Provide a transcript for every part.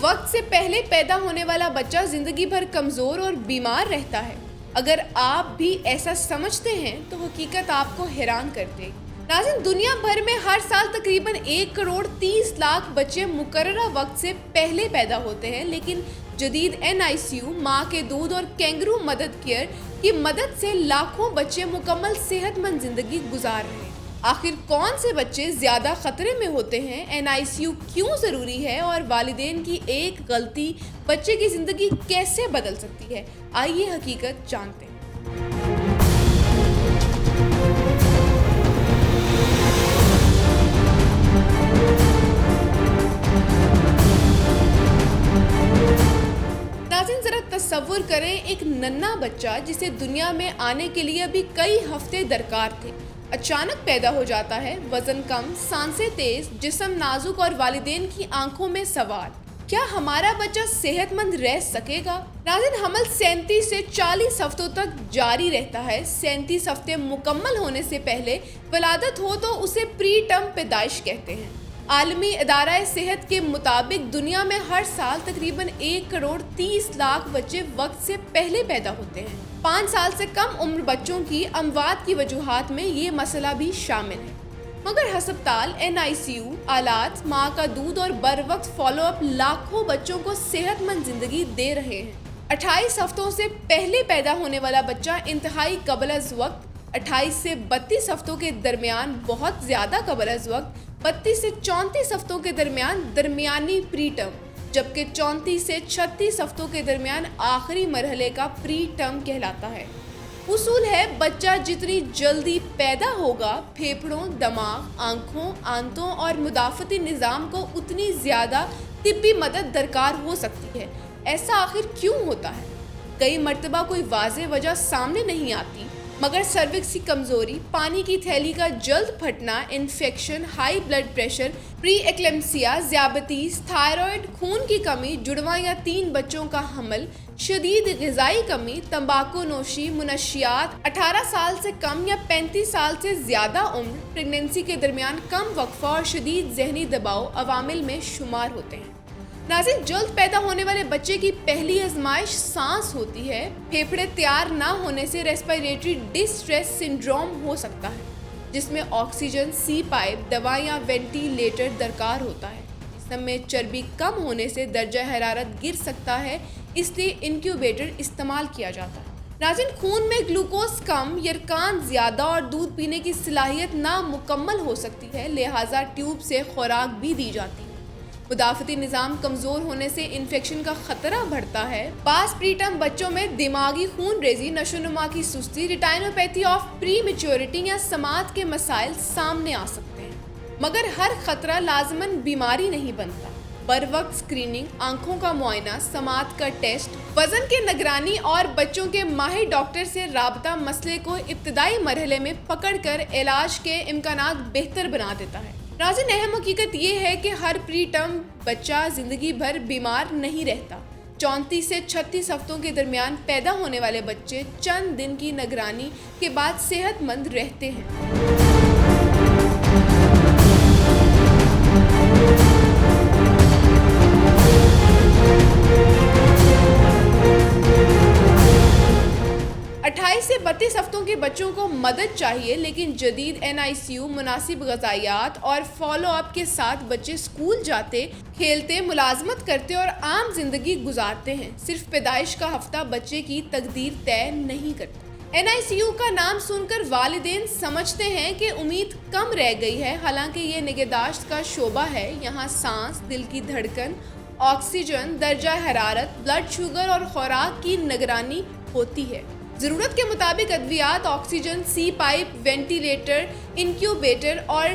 وقت سے پہلے پیدا ہونے والا بچہ زندگی بھر کمزور اور بیمار رہتا ہے؟ اگر آپ بھی ایسا سمجھتے ہیں تو حقیقت آپ کو حیران کر دے گی۔ ناظرین، دنیا بھر میں ہر سال تقریباً 1,30,00,000 بچے مقررہ وقت سے پہلے پیدا ہوتے ہیں، لیکن جدید NICU، ماں کے دودھ اور کینگرو مدد کیئر کی مدد سے لاکھوں بچے مکمل صحت مند زندگی گزار رہے ہیں۔ آخر کون سے بچے زیادہ خطرے میں ہوتے ہیں، NICU کیوں ضروری ہے اور والدین کی ایک غلطی بچے کی زندگی کیسے بدل سکتی ہے؟ آئیے حقیقت جانتے ہیں۔ ناظرین، ذرا تصور کریں ایک ننھا بچہ جسے دنیا میں آنے کے لیے ابھی کئی ہفتے درکار تھے، اچانک پیدا ہو جاتا ہے۔ وزن کم، سانسیں تیز، جسم نازک اور والدین کی آنکھوں میں سوال، کیا ہمارا بچہ صحت مند رہ سکے گا؟ ناظرین، حمل 37 سے 40 ہفتوں تک جاری رہتا ہے۔ 37 ہفتے مکمل ہونے سے پہلے ولادت ہو تو اسے پری ٹرم پیدائش کہتے ہیں۔ عالمی ادارہ صحت کے مطابق دنیا میں ہر سال تقریباً 1,30,00,000 بچے وقت سے پہلے پیدا ہوتے ہیں۔ 5 سال سے کم عمر بچوں کی اموات کی وجوہات میں یہ مسئلہ بھی شامل ہے، مگر ہسپتال، NICU، آلات، ماں کا دودھ اور بر وقت فالو اپ لاکھوں بچوں کو صحت مند زندگی دے رہے ہیں۔ 28 ہفتوں سے پہلے پیدا ہونے والا بچہ انتہائی قبل از وقت، 28 سے 32 ہفتوں کے درمیان بہت زیادہ قبل از وقت، 32 سے 34 ہفتوں کے درمیان درمیانی پری ٹرم، جبکہ 34 سے 36 ہفتوں کے درمیان آخری مرحلے کا پری ٹرم کہلاتا ہے۔ اصول ہے، بچہ جتنی جلدی پیدا ہوگا، پھیپھڑوں، دماغ، آنکھوں، آنتوں اور مدافعتی نظام کو اتنی زیادہ طبی مدد درکار ہو سکتی ہے۔ ایسا آخر کیوں ہوتا ہے؟ کئی مرتبہ کوئی واضح وجہ سامنے نہیں آتی، مگر سروکس کی کمزوری، پانی کی تھیلی کا جلد پھٹنا، انفیکشن، ہائی بلڈ پریشر، پری ایکلیمسیا، ذیابیطس، تھائرائیڈ، خون کی کمی، جڑواں یا 3 بچوں کا حمل، شدید غذائی کمی، تمباکو نوشی، منشیات، 18 سال سے کم یا 35 سال سے زیادہ عمر، پریگنینسی کے درمیان کم وقفہ اور شدید ذہنی دباؤ عوامل میں شمار ہوتے ہیں۔ ناظرین، جلد پیدا ہونے والے بچے کی پہلی آزمائش سانس ہوتی ہے۔ پھیپھڑے تیار نہ ہونے سے ریسپیریٹری ڈسٹریس سنڈروم ہو سکتا ہے، جس میں آکسیجن، سی پائپ، دوا یا وینٹیلیٹر درکار ہوتا ہے۔ جسم میں چربی کم ہونے سے درجہ حرارت گر سکتا ہے، اس لیے انکیوبیٹر استعمال کیا جاتا ہے۔ ناظرین، خون میں گلوکوز کم، یرقان زیادہ اور دودھ پینے کی صلاحیت نامکمل ہو سکتی ہے، لہٰذا ٹیوب سے خوراک بھی دی جاتی ہے۔ مدافعتی نظام کمزور ہونے سے انفیکشن کا خطرہ بڑھتا ہے۔ بعض پری ٹرم بچوں میں دماغی خون ریزی، نشو و نما کی سستی، ریٹینوپیتھی آف پری میچورٹی یا سماعت کے مسائل سامنے آ سکتے ہیں، مگر ہر خطرہ لازماً بیماری نہیں بنتا۔ بر وقت اسکریننگ، آنکھوں کا معائنہ، سماعت کا ٹیسٹ، وزن کی نگرانی اور بچوں کے ماہر ڈاکٹر سے رابطہ مسئلے کو ابتدائی مرحلے میں پکڑ کر علاج کے امکانات بہتر بنا دیتا ہے۔ ناظرین، اہم حقیقت یہ ہے کہ ہر پری ٹرم بچہ زندگی بھر بیمار نہیں رہتا۔ 34 سے 36 ہفتوں کے درمیان پیدا ہونے والے بچے چند دن کی نگرانی کے بعد صحت مند رہتے ہیں۔ 28 سے 32 ہفتوں کے بچوں کو مدد چاہیے، لیکن جدید NICU، مناسب غذائیت اور فالو اپ کے ساتھ بچے اسکول جاتے، کھیلتے، ملازمت کرتے اور عام زندگی گزارتے ہیں۔ صرف پیدائش کا ہفتہ بچے کی تقدیر طے نہیں کرتا۔ NICU کا نام سن کر والدین سمجھتے ہیں کہ امید کم رہ گئی ہے، حالانکہ یہ نگہداشت کا شعبہ ہے۔ یہاں سانس، دل کی دھڑکن، آکسیجن، درجہ حرارت، بلڈ شوگر اور خوراک کی نگرانی ہوتی ہے۔ ضرورت کے مطابق ادویات، آکسیجن، سی پائپ، وینٹیلیٹر، انکیوبیٹر اور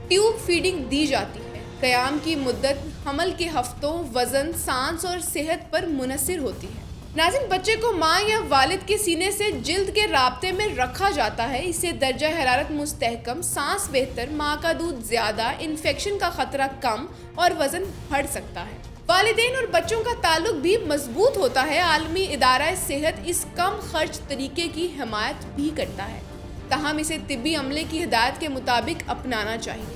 ٹیوب فیڈنگ دی جاتی ہے۔ قیام کی مدت حمل کے ہفتوں، وزن، سانس اور صحت پر منحصر ہوتی ہے۔ ناظرین، بچے کو ماں یا والد کے سینے سے جلد کے رابطے میں رکھا جاتا ہے، اس سے درجہ حرارت مستحکم، سانس بہتر، ماں کا دودھ زیادہ، انفیکشن کا خطرہ کم اور وزن بڑھ سکتا ہے۔ والدین اور بچوں کا تعلق بھی مضبوط ہوتا ہے۔ عالمی ادارہ صحت اس کم خرچ طریقے کی حمایت بھی کرتا ہے، تاہم اسے طبی عملے کی ہدایت کے مطابق اپنانا چاہیے۔